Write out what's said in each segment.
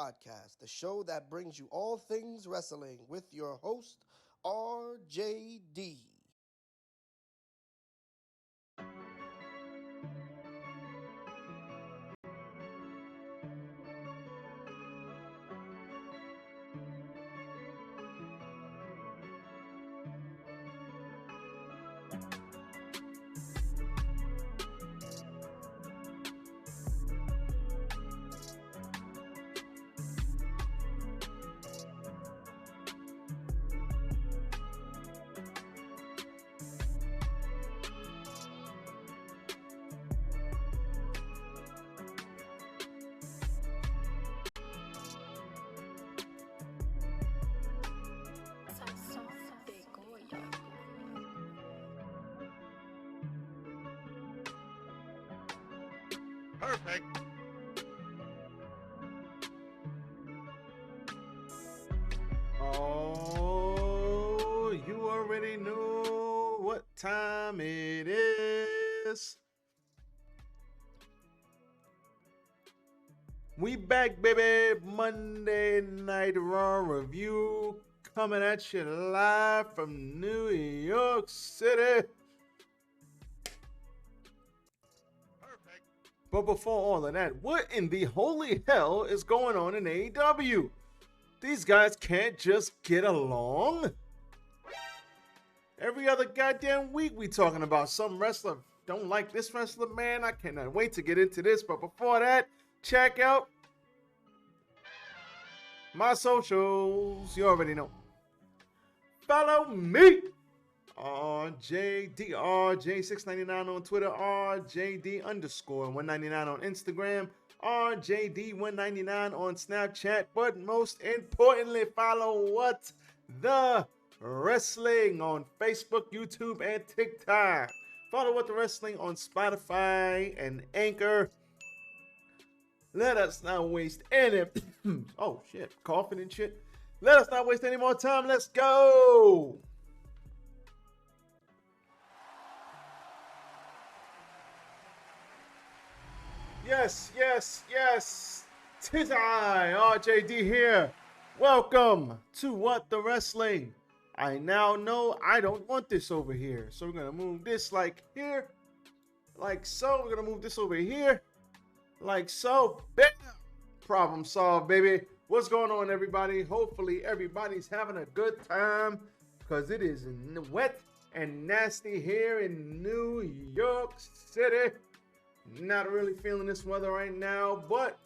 Podcast, the show that brings you all things wrestling with your host, RJD. Perfect. Oh, you already know what time it is. We back, baby. Monday Night Raw review coming at you live from New York City. But before all of that, what in the holy hell is going on in AEW? These guys can't just get along. Every other goddamn week we talking about some wrestler. Don't like this wrestler, man. I cannot wait to get into this. But before that, check out my socials. You already know. Follow me. RJDRJ699 on Twitter, RJD_199 on Instagram, RJD199 on Snapchat, but most importantly, follow What the Wrestling on Facebook, YouTube, and TikTok. Follow What the Wrestling on Spotify and Anchor. Let us not waste any oh shit, coughing and shit. Let us not waste any more time. Let's go. Yes. Tis I, RJD here. Welcome to What the Wrestling. I now know I don't want this over here. So we're going to move this like here. Like so. We're going to move this over here. Like so. Bam! Problem solved, baby. What's going on, everybody? Hopefully everybody's having a good time because it is wet and nasty here in New York City. Not really feeling this weather right now, but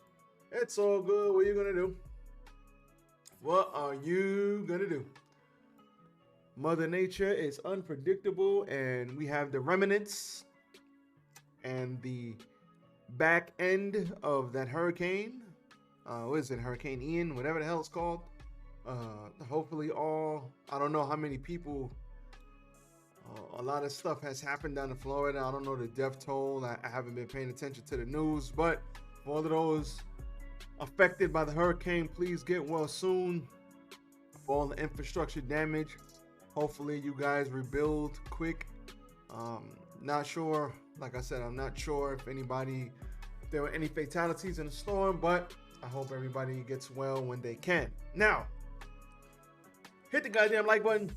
it's all good. What are you going to do? What are you going to do? Mother Nature is unpredictable, and we have the remnants and the back end of that hurricane. What is it? Hurricane Ian, whatever the hell it's called. Hopefully I don't know how many people. A lot of stuff has happened down in Florida. I don't know the death toll. I haven't been paying attention to the news. But for all of those affected by the hurricane, please get well soon. For all the infrastructure damage, hopefully you guys rebuild quick. Not sure. Like I said, I'm not sure if there were any fatalities in the storm. But I hope everybody gets well when they can. Now, hit the goddamn like button.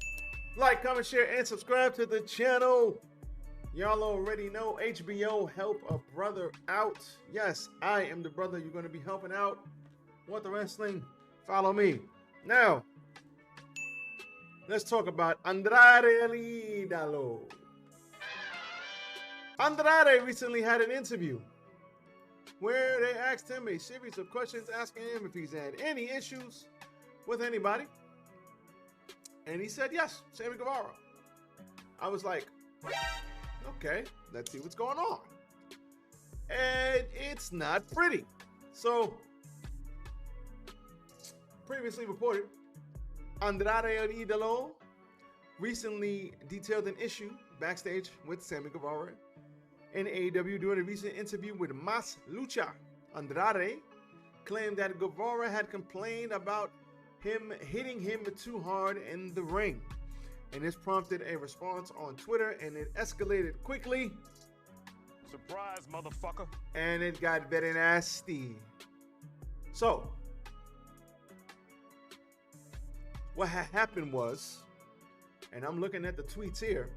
Like, comment, share, and subscribe to the channel. Y'all already know HBO, help a brother out. Yes, I am the brother you're going to be helping out. What the Wrestling? Follow me. Now, let's talk about Andrade El Idolo. Andrade recently had an interview where they asked him a series of questions asking him if he's had any issues with anybody. And he said, yes, Sammy Guevara. I was like, okay, let's see what's going on. And it's not pretty. So, previously reported, Andrade El Idolo recently detailed an issue backstage with Sammy Guevara in AEW during a recent interview with Mas Lucha. Andrade claimed that Guevara had complained about him hitting him too hard in the ring. And this prompted a response on Twitter, and it escalated quickly. Surprise, motherfucker. And it got very nasty. So, what had happened was, and I'm looking at the tweets here.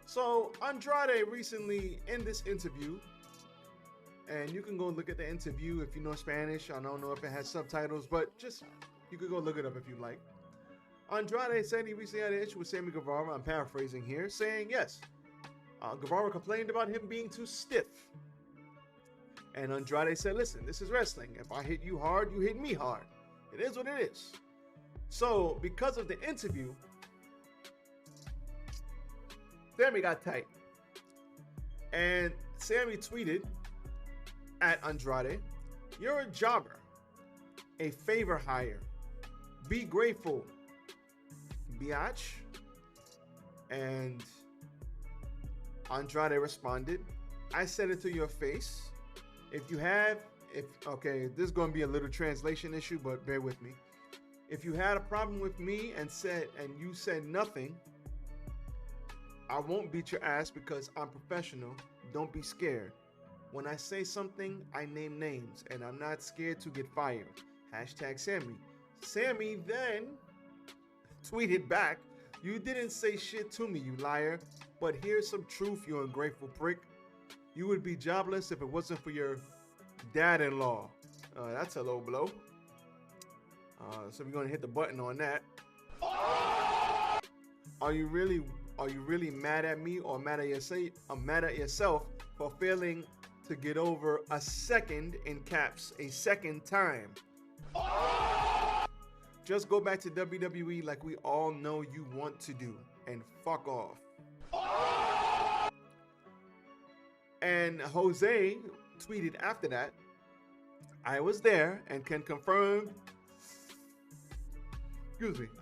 So Andrade recently in this interview, and you can go look at the interview if you know Spanish. I don't know if it has subtitles, but just you could go look it up if you like. Andrade said he recently had an issue with Sammy Guevara. I'm paraphrasing here, saying yes. Guevara complained about him being too stiff. And Andrade said, listen, this is wrestling. If I hit you hard, you hit me hard. It is what it is. So, because of the interview, Sammy got tight. And Sammy tweeted at Andrade, you're a jobber, a favor hire. Be grateful, biatch. And Andrade responded, I said it to your face. Okay, this is going to be a little translation issue, but bear with me. If you had a problem with me and you said nothing, I won't beat your ass because I'm professional. Don't be scared. When I say something, I name names, and I'm not scared to get fired. Hashtag Sammy. Sammy then tweeted back, you didn't say shit to me, you liar. But here's some truth, you ungrateful prick. You would be jobless if it wasn't for your dad-in-law. That's a low blow. So we're gonna hit the button on that. Are you really mad at me or mad at yourself for failing to get over a second, in caps, a second time? Just go back to WWE like we all know you want to do and fuck off. And Jose tweeted after that, I was there and can confirm,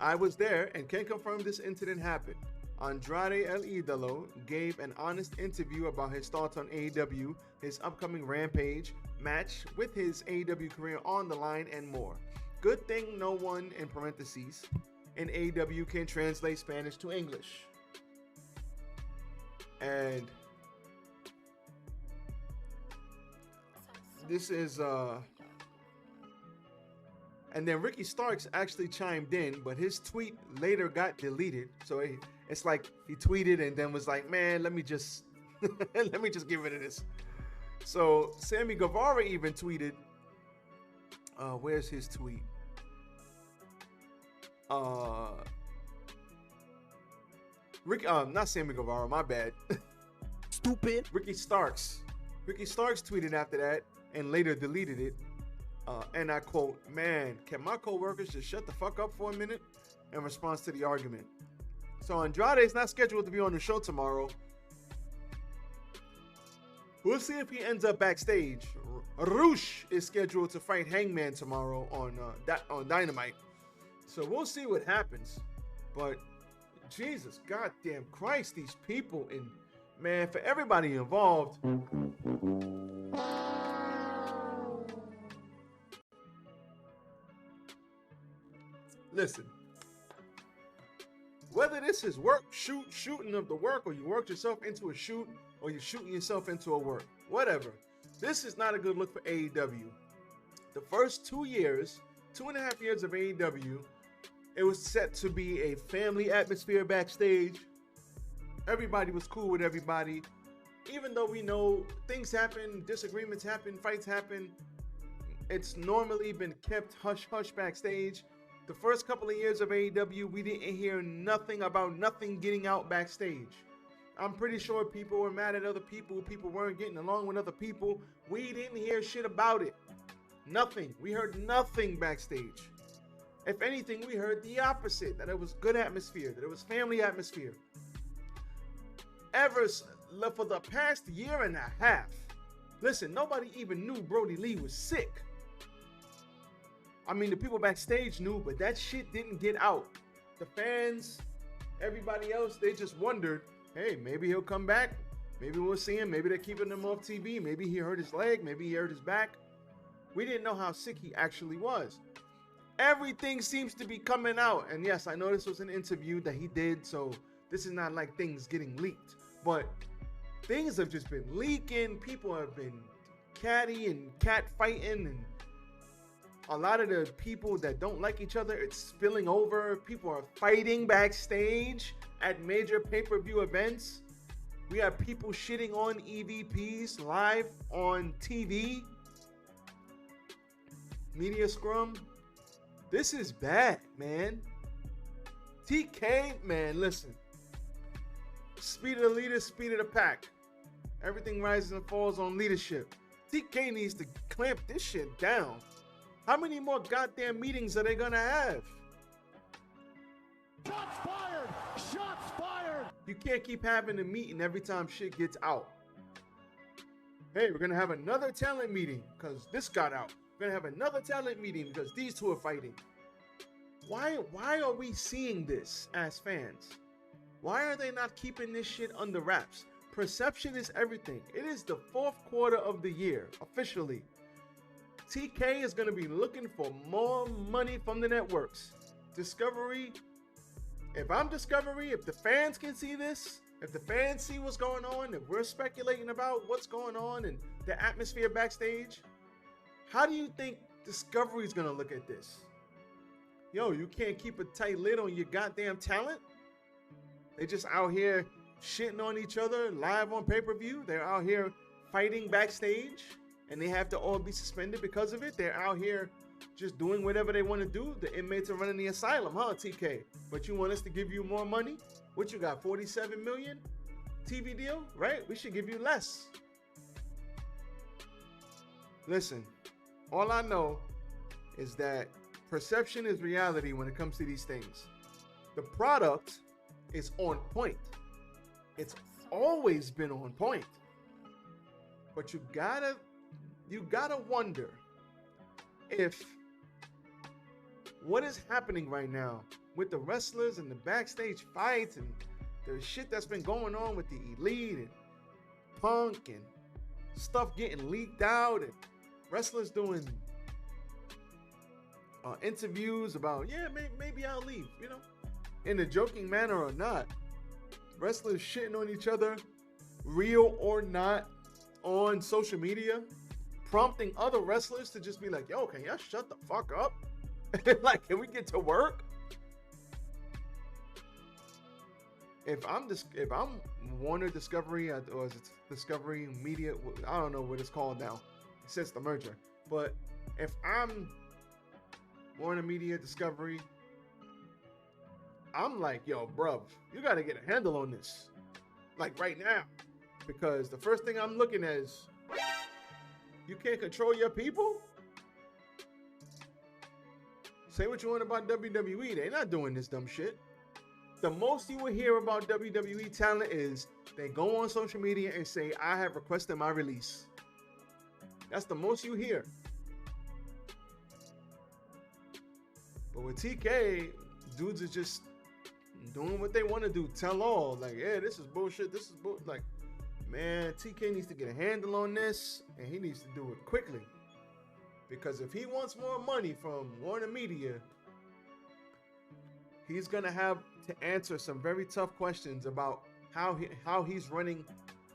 I was there and can confirm this incident happened. Andrade El Idolo gave an honest interview about his thoughts on AEW, his upcoming Rampage match with his AEW career on the line, and more. Good thing no one, in parentheses, in AEW can translate Spanish to English. And this is and then Ricky Starks actually chimed in, but his tweet later got deleted. So it's like he tweeted and then was like, man, let me just let me just get rid of this. So Sammy Guevara even tweeted, where's his tweet? Not Sammy Guevara, my bad. Stupid. Ricky Starks tweeted after that and later deleted it. And I quote, man, can my co-workers just shut the fuck up for a minute? In response to the argument. So Andrade is not scheduled to be on the show tomorrow. We'll see if he ends up backstage. Roosh is scheduled to fight Hangman tomorrow on Dynamite. So we'll see what happens. But Jesus, goddamn Christ, these people, and man, for everybody involved. Listen, whether this is shooting of the work, or you worked yourself into a shoot, or you're shooting yourself into a work, whatever, this is not a good look for AEW. The first 2.5 years of AEW, it was set to be a family atmosphere backstage. Everybody was cool with everybody. Even though we know things happen, disagreements happen, fights happen, it's normally been kept hush-hush backstage. The first couple of years of AEW, we didn't hear nothing about nothing getting out backstage. I'm pretty sure people were mad at other people. People weren't getting along with other people. We didn't hear shit about it. Nothing. We heard nothing backstage. If anything, we heard the opposite, that it was good atmosphere, that it was family atmosphere. For the past 1.5 years, listen, nobody even knew Brody Lee was sick. I mean, the people backstage knew, but that shit didn't get out. The fans, everybody else, they just wondered, hey, maybe he'll come back. Maybe we'll see him. Maybe they're keeping him off TV. Maybe he hurt his leg. Maybe he hurt his back. We didn't know how sick he actually was. Everything seems to be coming out. And yes, I know this was an interview that he did, so this is not like things getting leaked. But things have just been leaking. People have been catty and cat fighting, and a lot of the people that don't like each other, it's spilling over. People are fighting backstage at major pay-per-view events. We have people shitting on EVPs live on TV. Media scrum. This is bad, man. TK, man, listen. Speed of the leader, speed of the pack. Everything rises and falls on leadership. TK needs to clamp this shit down. How many more goddamn meetings are they gonna have? Shots fired! Shots fired! You can't keep having a meeting every time shit gets out. Hey, we're gonna have another talent meeting because this got out. We're gonna have another talent meeting because these two are fighting. Why are we seeing this as fans? Why are they not keeping this shit under wraps? Perception is everything. It is the fourth quarter of the year, officially. TK is going to be looking for more money from the networks. Discovery, if I'm Discovery, if the fans can see this, if the fans see what's going on, if we're speculating about what's going on and the atmosphere backstage, how do you think Discovery is going to look at this? Yo, you can't keep a tight lid on your goddamn talent? They just out here shitting on each other live on pay-per-view. They're out here fighting backstage and they have to all be suspended because of it. They're out here just doing whatever they want to do. The inmates are running the asylum, huh, TK? But you want us to give you more money? What you got, 47 million TV deal, right? We should give you less. Listen, all I know is that perception is reality when it comes to these things. The product is on point. It's always been on point. But you gotta wonder if what is happening right now with the wrestlers and the backstage fights and the shit that's been going on with the Elite and Punk and stuff getting leaked out and wrestlers doing interviews about, yeah, maybe I'll leave, you know, in a joking manner or not. Wrestlers shitting on each other, real or not, on social media, prompting other wrestlers to just be like, yo, can y'all shut the fuck up? Like, can we get to work? If I'm Warner Discovery, or is it Discovery Media? I don't know what it's called now since the merger. But if I'm Warner Media Discovery, I'm like, yo, bruv, you got to get a handle on this, like right now, because the first thing I'm looking at is, you can't control your people? Say what you want about WWE, they're not doing this dumb shit. The most you will hear about WWE talent is they go on social media and say, I have requested my release. That's the most you hear. But with TK, dudes are just doing what they want to do. Tell all, like, yeah, this is bullshit. This is bullshit. Like, man, TK needs to get a handle on this, and he needs to do it quickly. Because if he wants more money from Warner Media, he's gonna have to answer some very tough questions about how he's running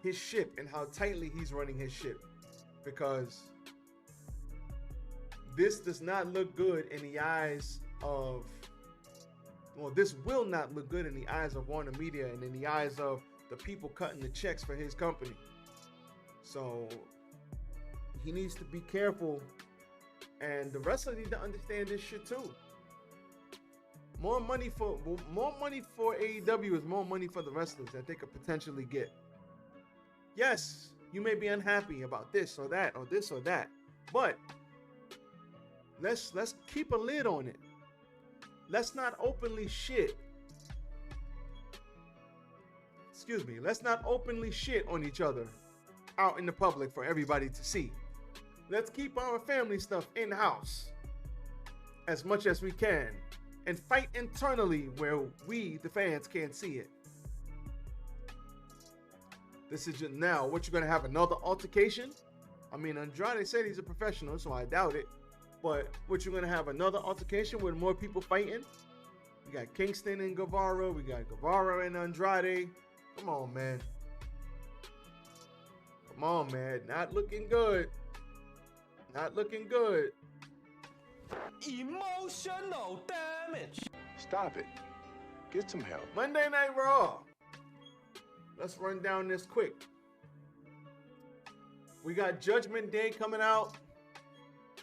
his ship and how tightly he's running his ship. Because this does not look good in the eyes of, well, this will not look good in the eyes of Warner Media and in the eyes of the people cutting the checks for his company. So he needs to be careful, and the wrestlers need to understand this shit too. More money for AEW is more money for the wrestlers that they could potentially get. Yes, you may be unhappy about this or that or this or that, but let's keep a lid on it. Let's not openly shit. Excuse me. Let's not openly shit on each other out in the public for everybody to see. Let's keep our family stuff in-house as much as we can and fight internally where we, the fans, can't see it. This is just now. What, you're going to have another altercation? I mean, Andrade said he's a professional, so I doubt it. But what, you're going to have another altercation with more people fighting? We got Kingston and Guevara. We got Guevara and Andrade. Come on, man. Come on, man. Not looking good. Not looking good. Emotional damage. Stop it. Get some help. Monday Night Raw. Let's run down this quick. We got Judgment Day coming out.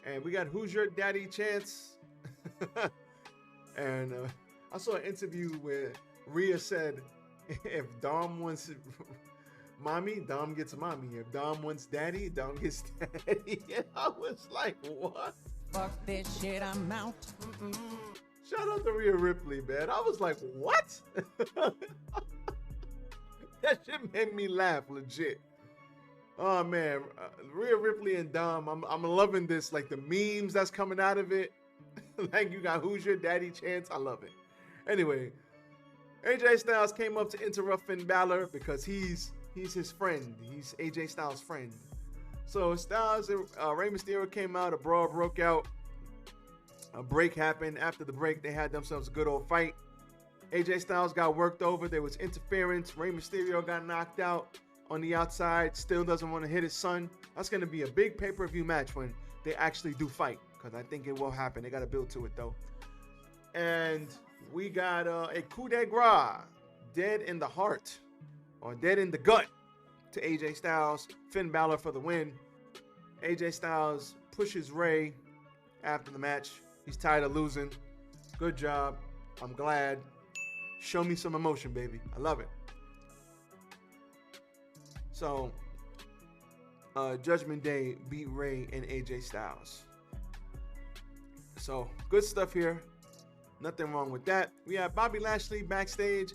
And we got Who's Your Daddy Chance. And I saw an interview where Rhea said, if Dom wants mommy, Dom gets mommy. If Dom wants daddy, Dom gets daddy. And I was like, what? Fuck this shit, I'm out. Shout out to Rhea Ripley, man. I was like, what? That shit made me laugh, legit. Oh, man. Rhea Ripley and Dom, I'm loving this. Like, the memes that's coming out of it. Like, you got Who's Your Daddy Chance. I love it. Anyway, AJ Styles came up to interrupt Finn Balor because he's his friend. He's AJ Styles' friend. So Styles and Rey Mysterio came out. A brawl broke out. A break happened. After the break, they had themselves a good old fight. AJ Styles got worked over. There was interference. Rey Mysterio got knocked out on the outside. Still doesn't want to hit his son. That's going to be a big pay-per-view match when they actually do fight, because I think it will happen. They got to build to it, though. And we got a coup de grace, dead in the heart, or dead in the gut, to AJ Styles. Finn Balor for the win. AJ Styles pushes Rey after the match. He's tired of losing. Good job. I'm glad. Show me some emotion, baby. I love it. So, Judgment Day beat Rey and AJ Styles. So, good stuff here. Nothing wrong with that. We have Bobby Lashley backstage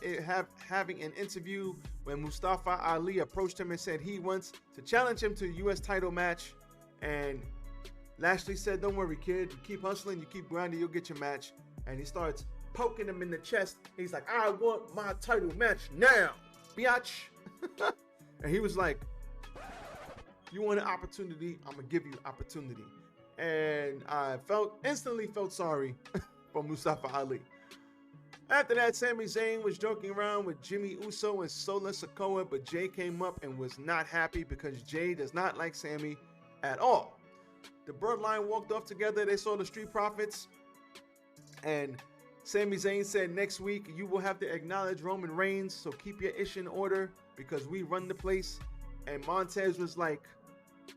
having an interview when Mustafa Ali approached him and said he wants to challenge him to a U.S. title match. And Lashley said, don't worry, kid. You keep hustling, you keep grinding, you'll get your match. And he starts poking him in the chest. He's like, I want my title match now, biatch. And he was like, you want an opportunity? I'm going to give you opportunity. And I instantly felt sorry for Mustafa Ali. After that, Sami Zayn was joking around with Jimmy Uso and Solo Sikoa, but Jay came up and was not happy because Jay does not like Sami at all. The Bloodline walked off together. They saw the Street Profits. And Sami Zayn said, next week, you will have to acknowledge Roman Reigns, so keep your ish in order because we run the place. And Montez was like,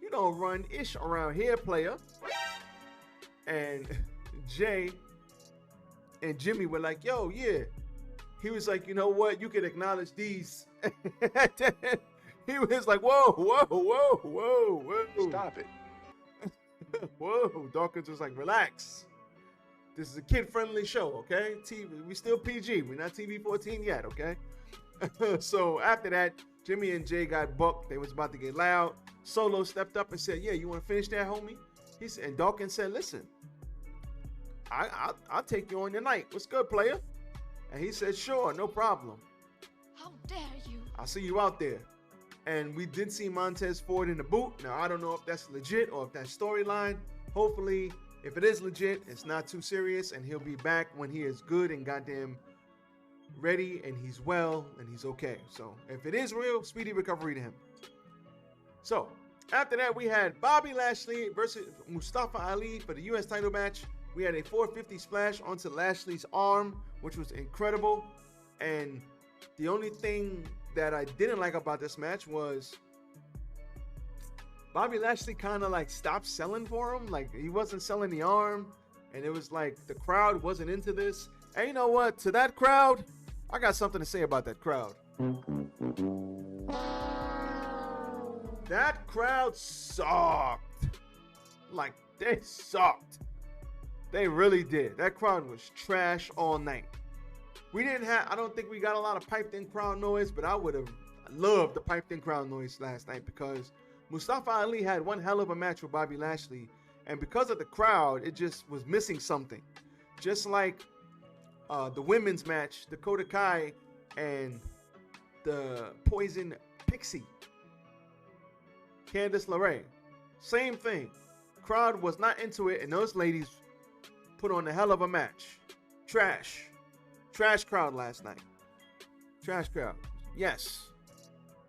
you don't run ish around here, player. And Jay and Jimmy were like, yo, yeah. He was like, you know what? You can acknowledge these. He was like, whoa, whoa, whoa, whoa, whoa. Stop it. Whoa. Dawkins was like, relax. This is a kid-friendly show, okay? We still PG. We're not TV-14 yet, okay? So after that, Jimmy and Jay got bucked. They was about to get loud. Solo stepped up and said, yeah, you want to finish that, homie? He said, and Dawkins said, listen, I'll take you on your night. What's good, player? And he said, sure, no problem. How dare you? I'll see you out there. And we did see Montez Ford in the boot. Now, I don't know if that's legit or if that's storyline. Hopefully, if it is legit, it's not too serious, and he'll be back when he is good and goddamn ready, and he's well, and he's okay. So, if it is real, speedy recovery to him. So, after that, we had Bobby Lashley versus Mustafa Ali for the U.S. title match. We had a 450 splash onto Lashley's arm, which was incredible. And the only thing that I didn't like about this match was Bobby Lashley kind of like stopped selling for him. Like, he wasn't selling the arm. And it was like the crowd wasn't into this. And you know what? To that crowd, I got something to say about that crowd. That crowd sucked. Like, they sucked. They really did. That crowd was trash all night. I don't think we got a lot of piped in crowd noise, but I would have loved the piped in crowd noise last night because Mustafa Ali had one hell of a match with Bobby Lashley. And because of the crowd, it just was missing something. Just like the women's match, Dakota Kai and the Poison Pixie, Candice LeRae. Same thing. Crowd was not into it, and those ladies put on a hell of a match. Trash. Trash crowd last night. Trash crowd. Yes.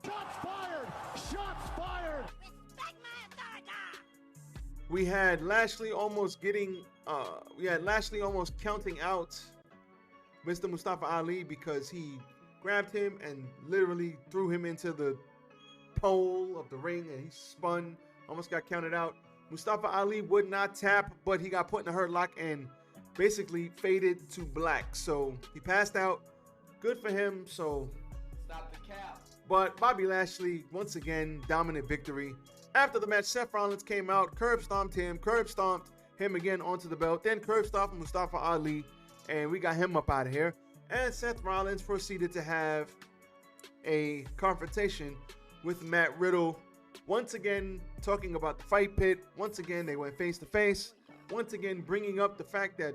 Shots fired! Shots fired! Respect my authority! We had Lashley almost getting we had Lashley almost counting out Mr. Mustafa Ali because he grabbed him and literally threw him into the pole of the ring, and he spun, almost got counted out. Mustafa Ali would not tap, but he got put in a hurt lock and basically faded to black. So he passed out. Good for him. So Stop the cap. but Bobby Lashley, once again, dominant victory. After the match, Seth Rollins came out, curb stomped him again onto the belt, then curb stomped Mustafa Ali, and we got him up out of here. And Seth Rollins proceeded to have a confrontation with Matt Riddle, once again talking about the fight pit. Once again, they went face to face. Once again, bringing up the fact that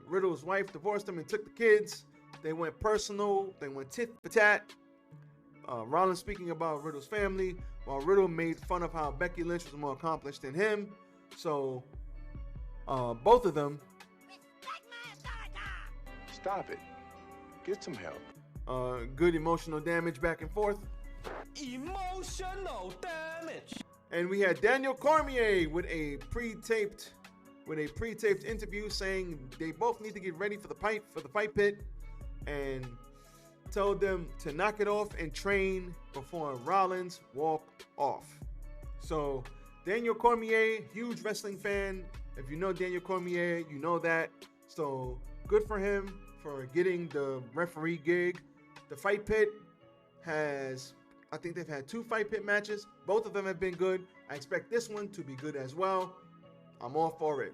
Riddle's wife divorced him and took the kids. They went personal. They went tit for tat. Rollins speaking about Riddle's family, while Riddle made fun of how Becky Lynch was more accomplished than him. So, both of them. Stop it. Get some help. Good emotional damage back and forth. Emotional damage. And we had Daniel Cormier with a pre-taped interview saying they both need to get ready for the fight pit, and told them to knock it off and train before Rollins walked off. So Daniel Cormier, huge wrestling fan. If you know Daniel Cormier, you know that. So good for him for getting the referee gig. The fight pit I think they've had 2 fight pit matches. Both of them have been good. I expect this one to be good as well. I'm all for it.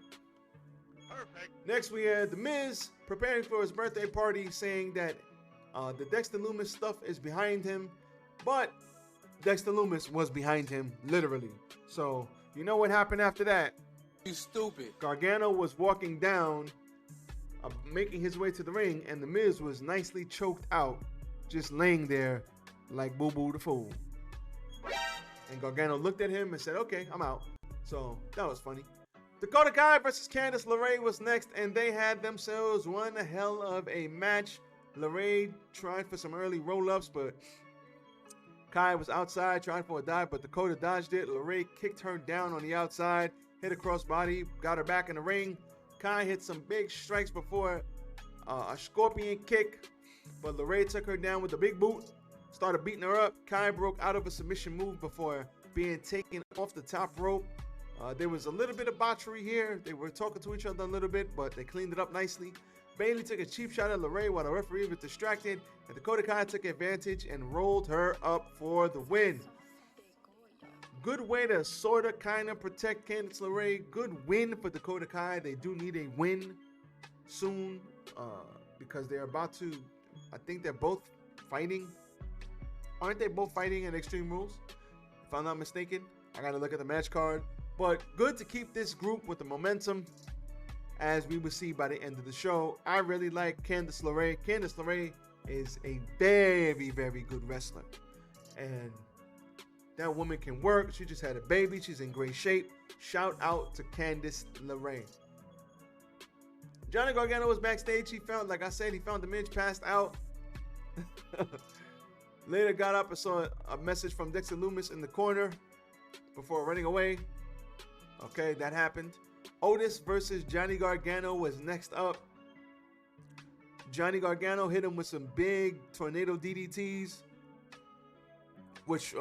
Perfect. Next, we had The Miz preparing for his birthday party, saying that the Dexter Lumis stuff is behind him, but Dexter Lumis was behind him, literally. So, you know what happened after that? You stupid. Gargano was walking down, making his way to the ring, and The Miz was nicely choked out, just laying there like Boo Boo the Fool. And Gargano looked at him and said, okay, I'm out. So, that was funny. Dakota Kai versus Candice LeRae was next, and they had themselves one hell of a match. LeRae tried for some early roll-ups, but Kai was outside trying for a dive, but Dakota dodged it. LeRae kicked her down on the outside, hit a crossbody, got her back in the ring. Kai hit some big strikes before a scorpion kick, but LeRae took her down with a big boot, started beating her up. Kai broke out of a submission move before being taken off the top rope. There was a little bit of botchery here. They were talking to each other a little bit, but they cleaned it up nicely. Bayley took a cheap shot at LeRae while the referee was distracted, and Dakota Kai took advantage and rolled her up for the win. Good way to sort of kind of protect Candice LeRae. Good win for Dakota Kai. They do need a win soon because they're about to, I think they're both fighting. Aren't they both fighting in Extreme Rules? If I'm not mistaken. I got to look at the match card. But good to keep this group with the momentum, as we will see by the end of the show. I really like Candice LeRae. Candice LeRae is a very, very good wrestler. And that woman can work. She just had a baby. She's in great shape. Shout out to Candice LeRae. Johnny Gargano was backstage. He found, like I said, he found the Miz passed out. Later got up and saw a message from Dexter Lumis in the corner before running away. Okay, that happened. Otis versus Johnny Gargano was next up. Johnny Gargano hit him with some big tornado DDTs, which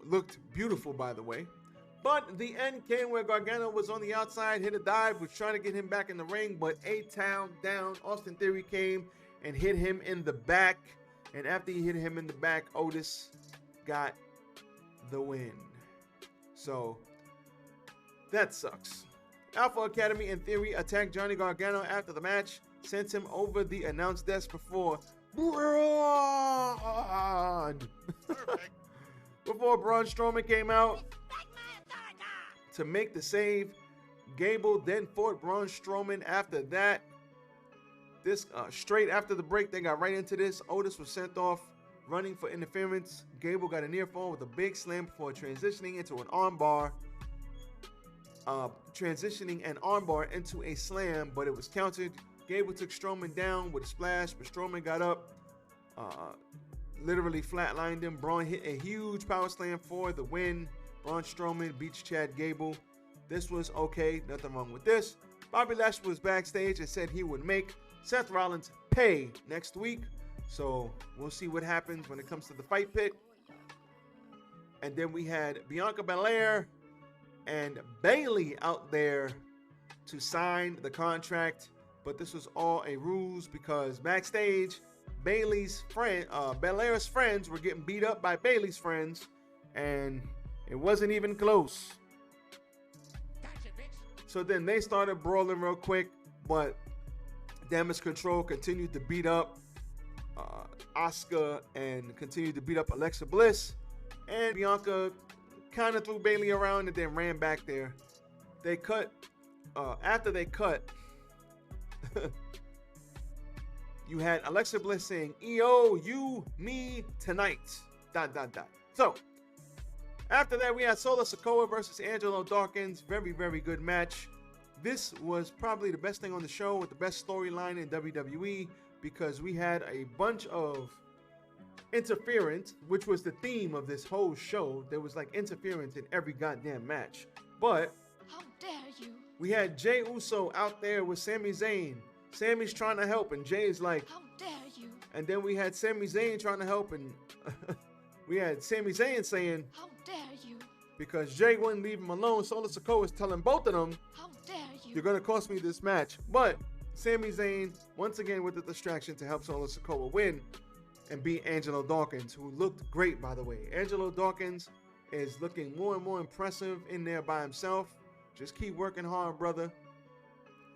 looked beautiful, by the way. But the end came where Gargano was on the outside, hit a dive, was trying to get him back in the ring, but A-Town down, Austin Theory came and hit him in the back. And after he hit him in the back, Otis got the win. So, that sucks. Alpha Academy and Theory attacked Johnny Gargano after the match, sent him over the announce desk before Braun Strowman came out to make the save. Gable then fought Braun Strowman after that. This straight after the break, they got right into this. Otis was sent off running for interference. Gable got a near fall with a big slam before transitioning into an armbar. Transitioning an armbar into a slam, but it was countered. Gable took Strowman down with a splash, but Strowman got up, literally flatlined him. Braun hit a huge power slam for the win. Braun Strowman beats Chad Gable. This was okay. Nothing wrong with this. Bobby Lashley was backstage and said he would make Seth Rollins pay next week. So we'll see what happens when it comes to the fight pit. And then we had Bianca Belair and Bayley out there to sign the contract. But this was all a ruse because backstage, Belair's friends were getting beat up by Bayley's friends. And it wasn't even close. So then they started brawling real quick. But Damage Control continued to beat up Asuka and continued to beat up Alexa Bliss. And Bianca kind of threw Bayley around and then ran back there. They cut. After they cut, you had Alexa Bliss saying, "EO, you, me, tonight." ... So, after that, we had Solo Sikoa versus Angelo Dawkins. Very, very good match. This was probably the best thing on the show with the best storyline in WWE because we had a bunch of interference, which was the theme of this whole show. There was like interference in every goddamn match. But How dare you? we had Jey Uso out there with Sami Zayn. Sammy's trying to help and Jay's like, How dare you? and then we had Sami Zayn trying to help and we had Sami Zayn saying, How dare you? because Jay wouldn't leave him alone, Solo Sikoa is telling both of them, How dare you? you're going to cost me this match. But Sami Zayn, once again with the distraction to help Solo Sikoa win and beat Angelo Dawkins, who looked great, by the way. Angelo Dawkins is looking more and more impressive in there by himself. Just keep working hard, brother.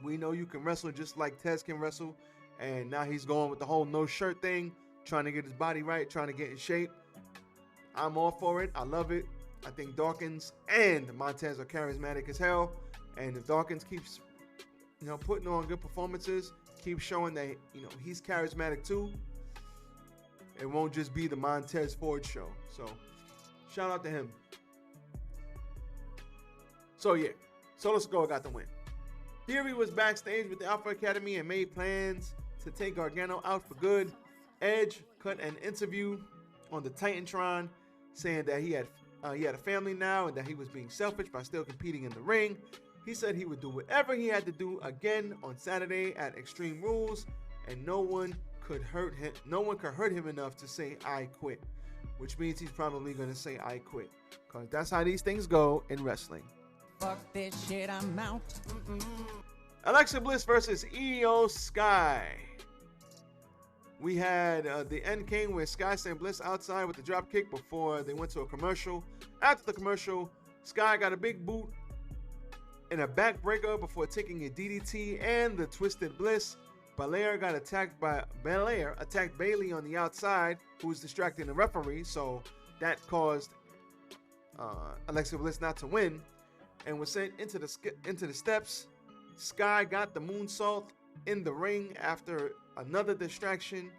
We know you can wrestle just like Tez can wrestle. And now he's going with the whole no shirt thing, trying to get his body right, trying to get in shape. I'm all for it. I love it. I think Dawkins and Montez are charismatic as hell. And if Dawkins keeps, putting on good performances, keeps showing that, he's charismatic too, it won't just be the Montez Ford show. So, shout out to him. So, yeah, Solo Sikoa got the win. Theory was backstage with the Alpha Academy and made plans to take Gargano out for good. Edge cut an interview on the Titantron saying that he had a family now and that he was being selfish by still competing in the ring. He said he would do whatever he had to do again on Saturday at Extreme Rules, and no one could hurt him. No one could hurt him enough to say I quit, which means he's probably going to say I quit, because that's how these things go in wrestling. Fuck this shit, I'm out. Alexa Bliss versus Io Sky. We had the end came with Sky sent Bliss outside with the drop kick before they went to a commercial. After the commercial, Sky got a big boot and a backbreaker before taking a DDT and the Twisted Bliss. Belair attacked Bayley on the outside, who was distracting the referee, so that caused Alexa Bliss not to win, and was sent into the steps. Sky got the moonsault in the ring after another distraction,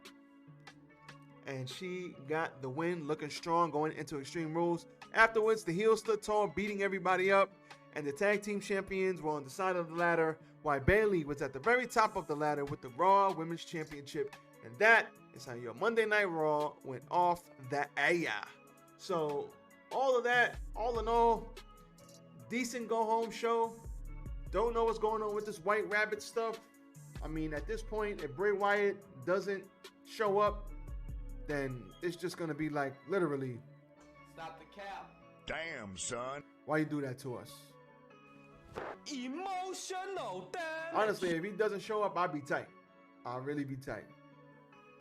and she got the win, looking strong going into Extreme Rules. Afterwards, the heels stood tall, beating everybody up, and the tag team champions were on the side of the ladder, while Bayley was at the very top of the ladder with the Raw Women's Championship. And that is how your Monday Night Raw went off the air. So, all of that, all in all, decent go-home show. Don't know what's going on with this White Rabbit stuff. I mean, at this point, if Bray Wyatt doesn't show up, then it's just going to be like, literally, Stop the cap. Damn, son. why you do that to us? Emotional damage. Honestly, if he doesn't show up, I'll be tight. I'll really be tight.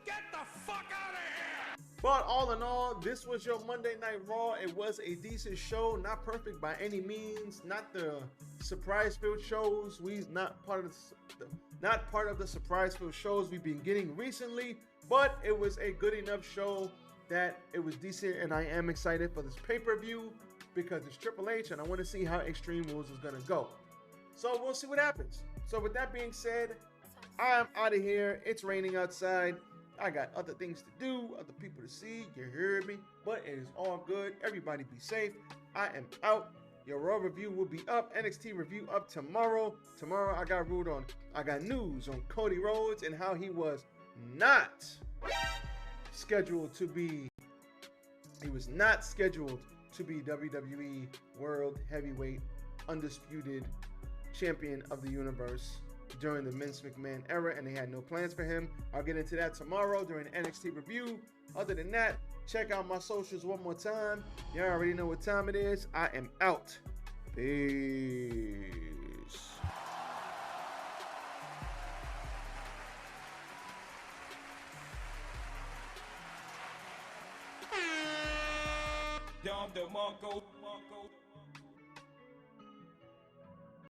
Get the fuck out of here. But all in all, this was your Monday Night Raw. It was a decent show, not perfect by any means. Not the surprise-filled shows. Not part of the surprise-filled shows we've been getting recently. But it was a good enough show that it was decent, and I am excited for this pay-per-view because it's Triple H, and I want to see how Extreme Rules is gonna go. So we'll see what happens. So with that being said, I'm out of here. It's raining outside. I got other things to do, other people to see. You heard me? But it is all good. Everybody be safe. I am out. Your Raw review will be up. NXT review up tomorrow. Tomorrow I got news on Cody Rhodes and how he was not scheduled to be WWE World Heavyweight undisputed champion of the universe during the Vince McMahon era, and they had no plans for him. I'll get into that tomorrow during the NXT review. Other than that, check out my socials one more time. You already know what time it is. I am out. Peace. Dom DeMarco.